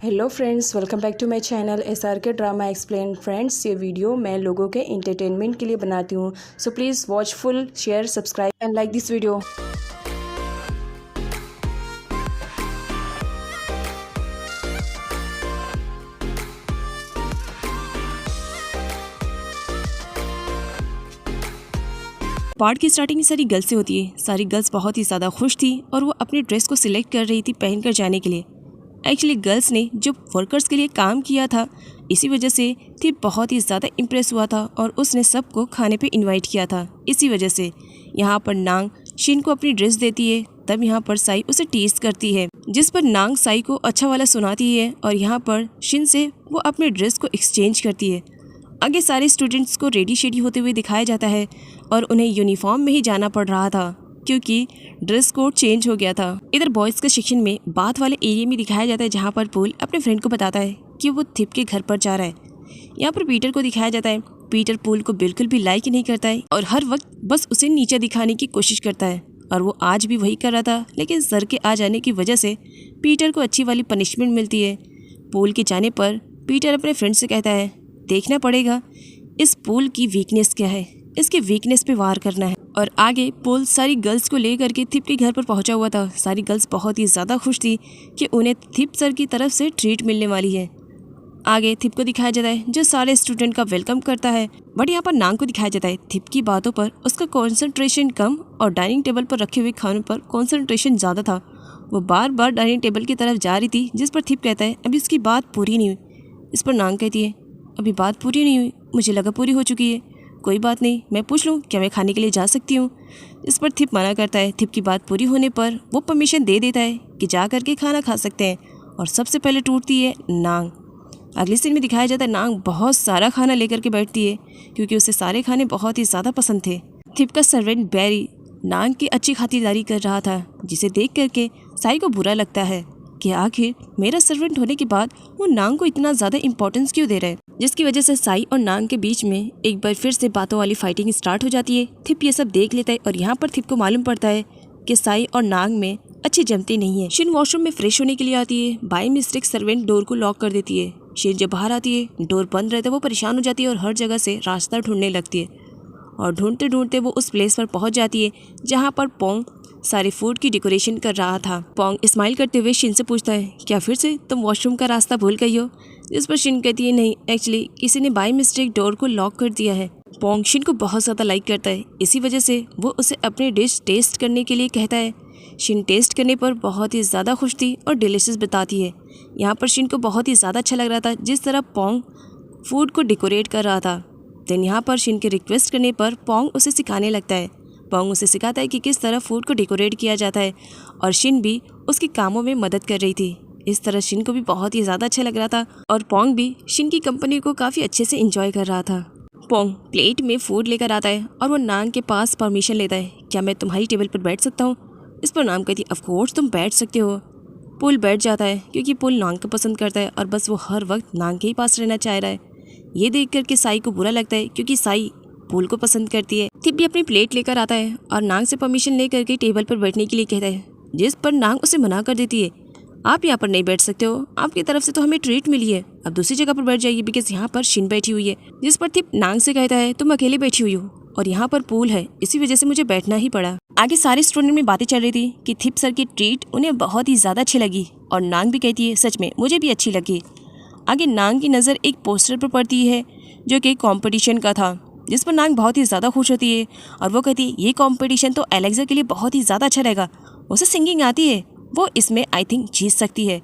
Hello friends, welcome back to my channel SRK drama explain. Friends, ये video मैं लोगों के एंटरटेनमेंट के लिए बनाती हूँ, so please watch full, share, subscribe and like this video. Part की स्टार्टिंग सारी गर्ल्स से होती है। सारी गर्ल्स बहुत ही ज़्यादा खुश थी और वो अपने ड्रेस को सिलेक्ट कर रही थी पहन कर जाने के लिए। एक्चुअली गर्ल्स ने जो वर्कर्स के लिए काम किया था, इसी वजह से थी बहुत ही ज़्यादा इम्प्रेस हुआ था और उसने सबको खाने पे इनवाइट किया था। इसी वजह से यहाँ पर नांग शिन को अपनी ड्रेस देती है। तब यहाँ पर साई उसे टीज करती है, जिस पर नांग साई को अच्छा वाला सुनाती है और यहाँ पर शिन से वो अपने ड्रेस को एक्सचेंज करती है। आगे सारे स्टूडेंट्स को रेडी शेडी होते हुए दिखाया जाता है और उन्हें यूनिफॉर्म में ही जाना पड़ रहा था क्योंकि ड्रेस कोड चेंज हो गया था। इधर बॉयज़ के सेक्शन में बात वाले एरिया में दिखाया जाता है, जहाँ पर पूल अपने फ्रेंड को बताता है कि वो थिप के घर पर जा रहा है। यहाँ पर पीटर को दिखाया जाता है। पीटर पूल को बिल्कुल भी लाइक नहीं करता है और हर वक्त बस उसे नीचे दिखाने की कोशिश करता है और वो आज भी वही कर रहा था, लेकिन सर के आ जाने की वजह से पीटर को अच्छी वाली पनिशमेंट मिलती है। पूल के जाने पर पीटर अपने फ्रेंड से कहता है, देखना पड़ेगा इस पूल की वीकनेस क्या है, इसके वीकनेस पे वार करना है। और आगे पूल सारी गर्ल्स को लेकर के थिप के घर पर पहुंचा हुआ था। सारी गर्ल्स बहुत ही ज़्यादा खुश थी कि उन्हें थिप सर की तरफ से ट्रीट मिलने वाली है। आगे थिप को दिखाया जाता है जो सारे स्टूडेंट का वेलकम करता है, बट यहाँ पर नांग को दिखाया जाता है। थिप की बातों पर उसका कॉन्सेंट्रेशन कम और डाइनिंग टेबल पर रखे हुए खानों पर कॉन्सेंट्रेशन ज़्यादा था। वो बार बार डाइनिंग टेबल की तरफ जा रही थी, जिस पर थिप कहता है अभी उसकी बात पूरी नहीं हुई। इस पर नांग कहती है, अभी बात पूरी नहीं हुई, मुझे लगा पूरी हो चुकी है, कोई बात नहीं, मैं पूछ लूँ क्या मैं खाने के लिए जा सकती हूँ। इस पर थिप मना करता है। थिप की बात पूरी होने पर वो परमिशन दे देता है कि जा करके खाना खा सकते हैं और सबसे पहले टूटती है नांग। अगले सीन में दिखाया जाता है नांग बहुत सारा खाना लेकर के बैठती है क्योंकि उसे सारे खाने बहुत ही ज़्यादा पसंद थे। थिप का सर्वेंट बैरी नांग की अच्छी खातिरदारी कर रहा था, जिसे देख करके साई को बुरा लगता है कि आखिर मेरा सर्वेंट होने के बाद वो नांग को इतना ज़्यादा इंपॉर्टेंस क्यों दे रहे हैं, जिसकी वजह से साई और नांग के बीच में एक बार फिर से बातों वाली फाइटिंग स्टार्ट हो जाती है। थिप ये सब देख लेता है और यहाँ पर थिप को मालूम पड़ता है कि साई और नांग में अच्छी जमती नहीं है। शिन वॉशरूम में फ्रेश होने के लिए आती है। बाय मिस्टेक सर्वेंट डोर को लॉक कर देती है। शिन जब बाहर आती है, डोर बंद रहता है, वो परेशान हो जाती है और हर जगह से रास्ता ढूंढने लगती है और ढूंढते ढूंढते वो उस प्लेस पर पहुँच जाती है जहाँ पर पोंग सारे फूड की डेकोरेशन कर रहा था। पोंग स्माइल करते हुए शिन से पूछता है, क्या फिर से तुम वॉशरूम का रास्ता भूल गई हो? इस पर शिन कहती है, नहीं, एक्चुअली किसी ने बाय मिस्टेक डोर को लॉक कर दिया है। पोंग शिन को बहुत ज़्यादा लाइक करता है, इसी वजह से वो उसे अपनी डिश टेस्ट करने के लिए कहता है। शिन टेस्ट करने पर बहुत ही ज़्यादा खुश थी और डिलीशियस बताती है। यहाँ पर शिन को बहुत ही ज़्यादा अच्छा लग रहा था जिस तरह पोंग फूड को डेकोरेट कर रहा था। देन यहाँ पर शिन के रिक्वेस्ट करने पर पोंग उसे सिखाने लगता है। पोंग उसे सिखाता है कि किस तरह फूड को डेकोरेट किया जाता है और शिन भी उसके कामों में मदद कर रही थी। इस तरह शिन को भी बहुत ही ज़्यादा अच्छा लग रहा था और पोंग भी शिन की कंपनी को काफ़ी अच्छे से एंजॉय कर रहा था। पोंग प्लेट में फूड लेकर आता है और वो नांग के पास परमिशन लेता है, क्या मैं तुम्हारी टेबल पर बैठ सकता हूँ? इस पर नांग कहती है, ऑफ कोर्स तुम बैठ सकते हो। पुल बैठ जाता है क्योंकि पुल नांग को पसंद करता है और बस वो हर वक्त नांग के ही पास रहना चाह रहा है। ये देख करके साई को बुरा लगता है क्योंकि साई पुल को पसंद करती है। थिप भी अपनी प्लेट लेकर आता है और नांग से परमिशन लेकर के टेबल पर बैठने के लिए कहता है, जिस पर नांग उसे मना कर देती है, आप यहाँ पर नहीं बैठ सकते हो, आपकी तरफ से तो हमें ट्रीट मिली है, अब दूसरी जगह पर बैठ जाइए बिकॉज यहाँ पर शिन बैठी हुई है। जिस पर थिप नांग से कहता है, तुम अकेले बैठी हुई हो और यहाँ पर पूल है, इसी वजह से मुझे बैठना ही पड़ा। आगे सारे स्टूडेंट में बातें चल रही थी कि थिप सर की ट्रीट उन्हें बहुत ही ज़्यादा अच्छी लगी और नांग भी कहती है, सच में मुझे भी अच्छी लगी। आगे नांग की नज़र एक पोस्टर पर पड़ती है जो कि कॉम्पिटिशन का था, जिस पर नांग बहुत ही ज़्यादा खुश होती है और वो कहती है, ये कॉम्पिटिशन तो एलेक्सा के लिए बहुत ही ज़्यादा अच्छा रहेगा, उसे सिंगिंग आती है, वो इसमें आई थिंक जीत सकती है।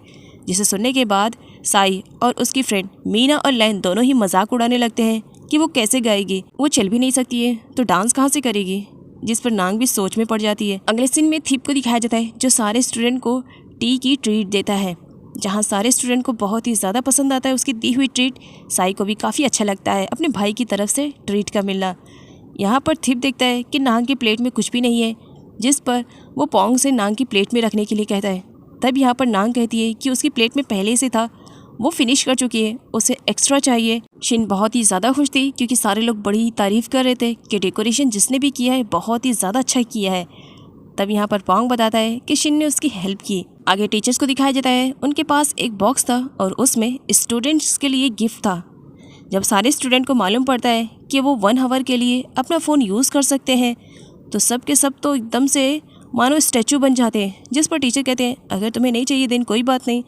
जिसे सुनने के बाद साई और उसकी फ्रेंड मीना और लैन दोनों ही मजाक उड़ाने लगते हैं कि वो कैसे गाएगी, वो चल भी नहीं सकती है तो डांस कहाँ से करेगी। जिस पर नांग भी सोच में पड़ जाती है। अगले सीन में थिप को दिखाया जाता है जो सारे स्टूडेंट को टी की ट्रीट देता है, जहाँ सारे स्टूडेंट को बहुत ही ज़्यादा पसंद आता है उसकी दी हुई ट्रीट। साई को भी काफ़ी अच्छा लगता है अपने भाई की तरफ से ट्रीट का मिलना। यहाँ पर थिप देखता है कि नांग की प्लेट में कुछ भी नहीं है, जिस पर वो पोंग से नांग की प्लेट में रखने के लिए कहता है। तब यहाँ पर नांग कहती है कि उसकी प्लेट में पहले से था, वो फिनिश कर चुकी है, उसे एक्स्ट्रा चाहिए। शिन बहुत ही ज़्यादा खुश थी क्योंकि सारे लोग बड़ी ही तारीफ़ कर रहे थे कि डेकोरेशन जिसने भी किया है बहुत ही ज़्यादा अच्छा किया है। तब यहाँ पर पोंग बताता है कि शिन ने उसकी हेल्प की आगे टीचर्स को दिखाया जाता है उनके पास एक बॉक्स था और उसमें स्टूडेंट्स के लिए गिफ्ट था। जब सारे स्टूडेंट को मालूम पड़ता है कि वो 1 आवर के लिए अपना फ़ोन यूज़ कर सकते हैं तो सब के सब तो एकदम से मानो स्टैचू बन जाते हैं, जिस पर टीचर कहते हैं अगर तुम्हें नहीं चाहिए देन कोई बात नहीं,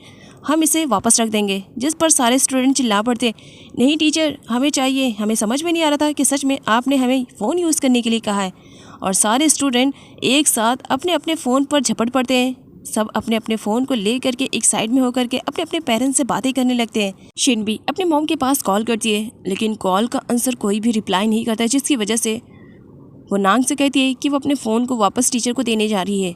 हम इसे वापस रख देंगे। जिस पर सारे स्टूडेंट चिल्ला पड़ते नहीं टीचर हमें चाहिए, हमें समझ में नहीं आ रहा था कि सच में आपने हमें फ़ोन यूज़ करने के लिए कहा है। और सारे स्टूडेंट एक साथ अपने अपने फ़ोन पर झपट पड़ते हैं। सब अपने अपने फ़ोन को ले करके एक साइड में होकर के अपने अपने पेरेंट्स से बातें करने लगते हैं। शिन भी अपने मॉम के पास कॉल करती है लेकिन कॉल का आंसर कोई भी रिप्लाई नहीं करता है, जिसकी वजह से वो नांग से कहती है कि वो अपने फ़ोन को वापस टीचर को देने जा रही है।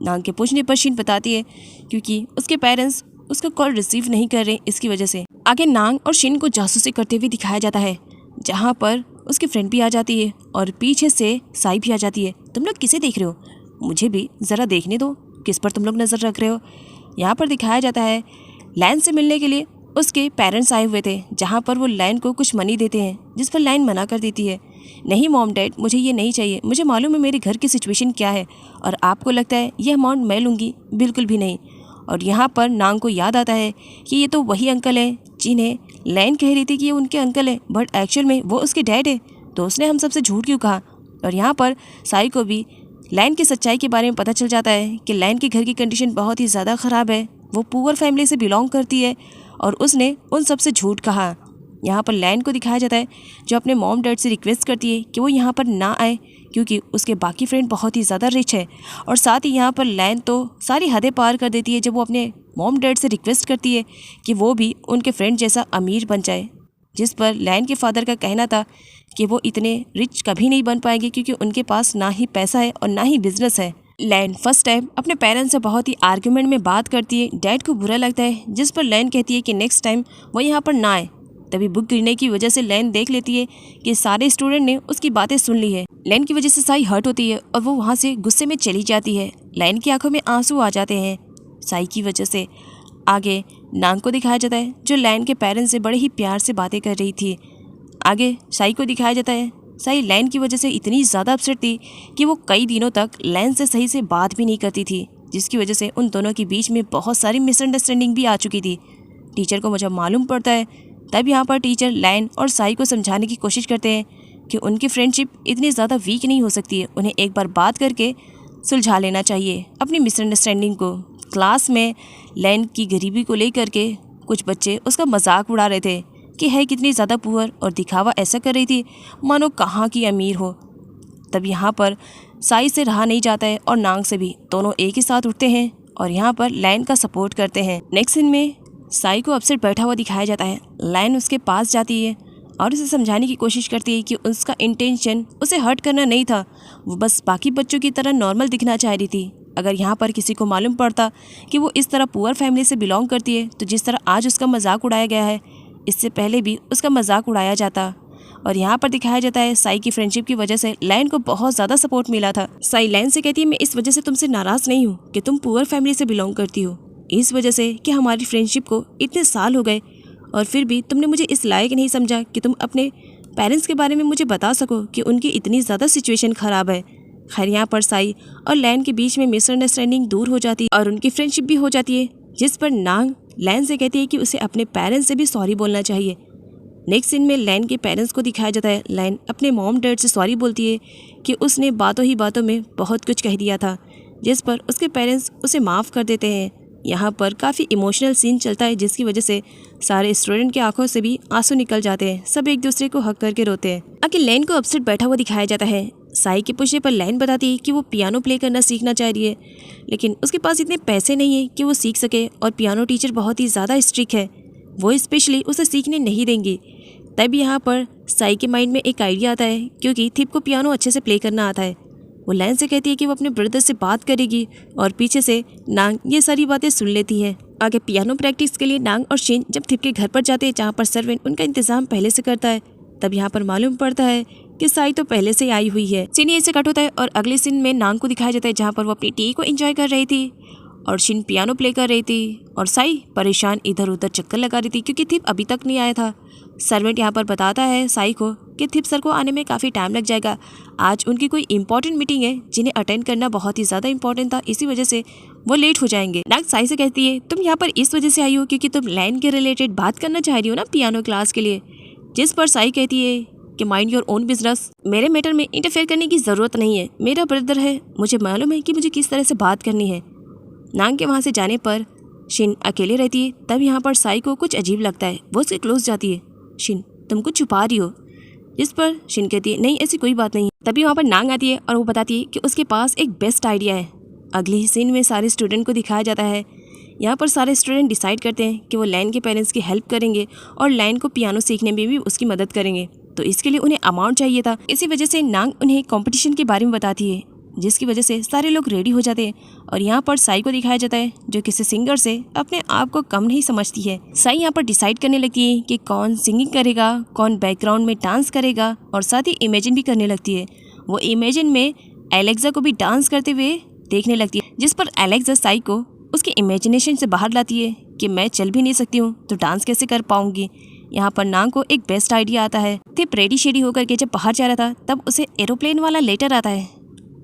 नांग के पूछने पर शिन बताती है क्योंकि उसके पेरेंट्स उसका कॉल रिसीव नहीं कर रहे, इसकी वजह से। आगे नांग और शिन को जासूसी करते हुए दिखाया जाता है जहाँ पर उसकी फ्रेंड भी आ जाती है और पीछे से साई भी आ जाती है। तुम लोग किसे देख रहे हो, मुझे भी ज़रा देखने दो, किस पर तुम लोग नज़र रख रहे हो। यहाँ पर दिखाया जाता है लैन से मिलने के लिए उसके पेरेंट्स आए हुए थे, जहाँ पर वो लैन को कुछ मनी देते हैं, जिस पर लैन मना कर देती है नहीं मॉम डैड मुझे ये नहीं चाहिए, मुझे मालूम है मेरे घर की सिचुएशन क्या है और आपको लगता है ये अमाउंट मैं लूँगी, बिल्कुल भी नहीं। और यहाँ पर नांग को याद आता है कि ये तो वही अंकल हैं जिन्हें लैन कह रही थी कि ये उनके अंकल है, बट एक्चुअल में वो उसके डैड है, तो उसने हम सबसे झूठ क्यों कहा। और यहाँ पर साई को भी लैन की सच्चाई के बारे में पता चल जाता है कि लैन के घर की कंडीशन बहुत ही ज़्यादा ख़राब है, वो पुअर फैमिली से बिलोंग करती है और उसने उन सब से झूठ कहा। यहाँ पर लैन को दिखाया जाता है जो अपने मॉम डैड से रिक्वेस्ट करती है कि वो यहाँ पर ना आए क्योंकि उसके बाकी फ्रेंड बहुत ही ज़्यादा रिच है। और साथ ही यहाँ पर लैन तो सारी हदें पार कर देती है जब वो अपने मॉम डैड से रिक्वेस्ट करती है कि वो भी उनके फ्रेंड जैसा अमीर बन जाए, जिस पर लैन के फादर का कहना था कि वो इतने रिच कभी नहीं बन पाएंगे क्योंकि उनके पास ना ही पैसा है और ना ही बिजनेस है। लैन फर्स्ट टाइम अपने पेरेंट्स से बहुत ही आर्ग्यूमेंट में बात करती है, डैड को बुरा लगता है, जिस पर लैन कहती है कि नेक्स्ट टाइम वो यहाँ पर ना आए। तभी बुक गिरने की वजह से लैन देख लेती है कि सारे स्टूडेंट ने उसकी बातें सुन ली है। लैन की वजह से साई हर्ट होती है और वो वहाँ से गुस्से में चली जाती है। लैन की आंखों में आंसू आ जाते हैं साई की वजह से। आगे नांग को दिखाया जाता है जो लैन के पेरेंट्स से बड़े ही प्यार से बातें कर रही थी। आगे साई को दिखाया जाता है साई लैन की वजह से इतनी ज़्यादा अपसेट थी कि वो कई दिनों तक लैन से सही से बात भी नहीं करती थी, जिसकी वजह से उन दोनों के बीच में बहुत सारी मिसअंडरस्टैंडिंग भी आ चुकी थी। टीचर को मुझे मालूम पड़ता है, तब यहाँ पर टीचर लैन और साई को समझाने की कोशिश करते हैं कि उनकी फ्रेंडशिप इतनी ज़्यादा वीक नहीं हो सकती है, उन्हें एक बार बात करके सुलझा लेना चाहिए अपनी मिसअंडरस्टैंडिंग को। क्लास में लैन की गरीबी को लेकर के कुछ बच्चे उसका मजाक उड़ा रहे थे कि है कितनी ज़्यादा पुअर और दिखावा ऐसा कर रही थी मानो कहाँ की अमीर हो। तब यहाँ पर साई से रहा नहीं जाता है और नांग से भी, दोनों एक ही साथ उठते हैं और यहाँ पर लैन का सपोर्ट करते हैं। नेक्स्ट सीन में साई को अपसेट बैठा हुआ दिखाया जाता है। लैन उसके पास जाती है और उसे समझाने की कोशिश करती है कि उसका इंटेंशन उसे हर्ट करना नहीं था, वो बस बाकी बच्चों की तरह नॉर्मल दिखना चाह रही थी। अगर यहाँ पर किसी को मालूम पड़ता कि वो इस तरह पुअर फैमिली से बिलोंग करती है तो जिस तरह आज उसका मजाक उड़ाया गया है, इससे पहले भी उसका मजाक उड़ाया जाता। और यहाँ पर दिखाया जाता है साई की फ्रेंडशिप की वजह से लैन को बहुत ज़्यादा सपोर्ट मिला था। साई लैन से कहती है मैं इस वजह से तुमसे नाराज़ नहीं हूँ कि तुम पुअर फैमिली से बिलोंग करती हो, इस वजह से कि हमारी फ्रेंडशिप को इतने साल हो गए और फिर भी तुमने मुझे इस लायक नहीं समझा कि तुम अपने पेरेंट्स के बारे में मुझे बता सको कि उनकी इतनी ज़्यादा सिचुएशन ख़राब है। खैर यहाँ पर साई और लैन के बीच में मिसअंडरस्टैंडिंग दूर हो जाती है और उनकी फ्रेंडशिप भी हो जाती है, जिस पर नांग लैन से कहती है कि उसे अपने पेरेंट्स से भी सॉरी बोलना चाहिए। नेक्स्ट सीन में लैन के पेरेंट्स को दिखाया जाता है। लैन अपने मॉम डैड से सॉरी बोलती है कि उसने बातों ही बातों में बहुत कुछ कह दिया था, जिस पर उसके पेरेंट्स उसे माफ़ कर देते हैं। यहाँ पर काफ़ी इमोशनल सीन चलता है, जिसकी वजह से सारे स्टूडेंट की आंखों से भी आंसू निकल जाते हैं, सब एक दूसरे को हक करके रोते हैं। आगे लैन को अपसेट बैठा हुआ दिखाया जाता है। साई के पूछने पर लैन बताती है कि वो पियानो प्ले करना सीखना चाह रही है, लेकिन उसके पास इतने पैसे नहीं है कि वो सीख सके और पियानो टीचर बहुत ही ज़्यादा स्ट्रिक्ट है, वो स्पेशली उसे सीखने नहीं देंगी। तब यहाँ पर साई के माइंड में एक आइडिया आता है, क्योंकि थिप को पियानो अच्छे से प्ले करना आता है। वो लैन से कहती है कि वो अपने ब्रदर से बात करेगी और पीछे से नांग ये सारी बातें सुन लेती है। आगे पियानो प्रैक्टिस के लिए नांग और शिन जब थिप के घर पर जाते हैं, जहाँ पर सर्वेंट उनका इंतजाम पहले से करता है, तब यहाँ पर मालूम पड़ता है कि साई तो पहले से आई हुई है। सीन यहीं से कट होता है और अगले सीन में नांग को दिखाया जाता है, जहाँ पर वो अपनी टी को एंजॉय कर रही थी और शिन पियानो प्ले कर रही थी और साई परेशान इधर उधर चक्कर लगा रही थी क्योंकि थिप अभी तक नहीं आया था। सर्वेंट यहाँ पर बताता है साई को कि थिप सर को आने में काफ़ी टाइम लग जाएगा। आज उनकी कोई इंपॉर्टेंट मीटिंग है जिन्हें अटेंड करना बहुत ही ज़्यादा इंपॉर्टेंट था, इसी वजह से वो लेट हो जाएंगे। नाग साई से कहती है तुम यहाँ पर इस वजह से आई हो क्योंकि तुम लैन के रिलेटेड बात करना चाह रही हो ना पियानो क्लास के लिए। जिस पर साई कहती है कि माइंड योर ओन बिजनेस, मेरे मैटर में इंटरफेयर करने की ज़रूरत नहीं है, मेरा ब्रदर है, मुझे मालूम है कि मुझे किस तरह से बात करनी है। नांग के वहाँ से जाने पर शिन अकेले रहती है। तब यहाँ पर साई को कुछ अजीब लगता है, वो उसके क्लोज जाती है। शिन तुम कुछ छुपा रही हो। जिस पर शिन कहती है नहीं ऐसी कोई बात नहीं है। तभी वहाँ पर नांग आती है और वो बताती है कि उसके पास एक बेस्ट आइडिया है। अगले ही सीन में सारे स्टूडेंट को दिखाया जाता है। यहाँ पर सारे स्टूडेंट डिसाइड करते हैं कि वो लैन के पेरेंट्स की हेल्प करेंगे और लैन को पियानो सीखने में भी उसकी मदद करेंगे। तो इसके लिए उन्हें अमाउंट चाहिए था। इसी वजह से नांग उन्हें कंपटीशन के बारे में बताती है, जिसकी वजह से सारे लोग रेडी हो जाते हैं। और यहाँ पर साई को दिखाया जाता है जो किसी सिंगर से अपने आप को कम नहीं समझती है। साई यहाँ पर डिसाइड करने लगती है कि कौन सिंगिंग करेगा, कौन बैकग्राउंड में डांस करेगा, और साथ ही इमेजिन भी करने लगती है। वो इमेजिन में एलेक्सा को भी डांस करते हुए देखने लगती है, जिस पर एलेक्सा साई को उसके इमेजिनेशन से बाहर लाती है कि मैं चल भी नहीं सकती हूँ तो डांस कैसे कर पाऊंगी। यहाँ पर नांग को एक बेस्ट आइडिया आता है। थिप रेडी शेडी होकर के जब बाहर जा रहा था तब उसे एरोप्लेन वाला लेटर आता है,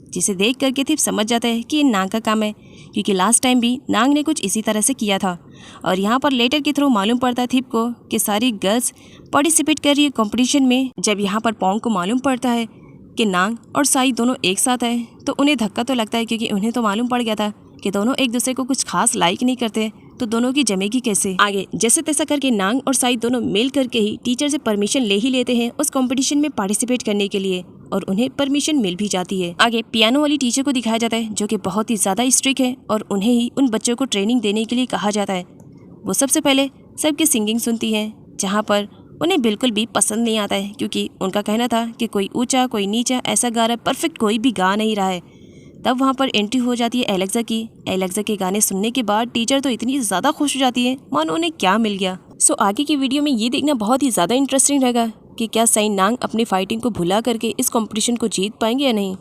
जिसे देख करके थिप समझ जाता है कि ये नांग का काम है, क्योंकि लास्ट टाइम भी नांग ने कुछ इसी तरह से किया था। और यहाँ पर लेटर के थ्रू मालूम पड़ता है थिप को कि सारी गर्ल्स पार्टिसिपेट कर रही है कंपटीशन में। जब यहाँ पर पोंग को मालूम पड़ता है कि नांग और साई दोनों एक साथ है तो उन्हें धक्का तो लगता है, क्योंकि उन्हें तो मालूम पड़ गया था कि दोनों एक दूसरे को कुछ खास लाइक नहीं करते, तो दोनों की जमेगी कैसे। आगे जैसे तैसा करके नांग और साई दोनों मिल करके ही टीचर से परमिशन ले ही लेते हैं उस कंपटीशन में पार्टिसिपेट करने के लिए, और उन्हें परमिशन मिल भी जाती है। आगे पियानो वाली टीचर को दिखाया जाता है जो कि बहुत ही ज़्यादा स्ट्रिक्ट है और उन्हें ही उन बच्चों को ट्रेनिंग देने के लिए कहा जाता है। वो सबसे पहले सबकी सिंगिंग सुनती है, जहाँ पर उन्हें बिल्कुल भी पसंद नहीं आता है, क्योंकि उनका कहना था कि कोई ऊंचा कोई नीचा ऐसा गा रहा है, परफेक्ट कोई भी गा नहीं रहा है। तब वहाँ पर एंट्री हो जाती है एलेक्सा की। एलेक्सा के गाने सुनने के बाद टीचर तो इतनी ज़्यादा खुश हो जाती है मानो उन्हें क्या मिल गया। सो आगे की वीडियो में ये देखना बहुत ही ज़्यादा इंटरेस्टिंग रहेगा कि क्या साई नांग अपनी फाइटिंग को भुला करके इस कंपटीशन को जीत पाएंगे या नहीं।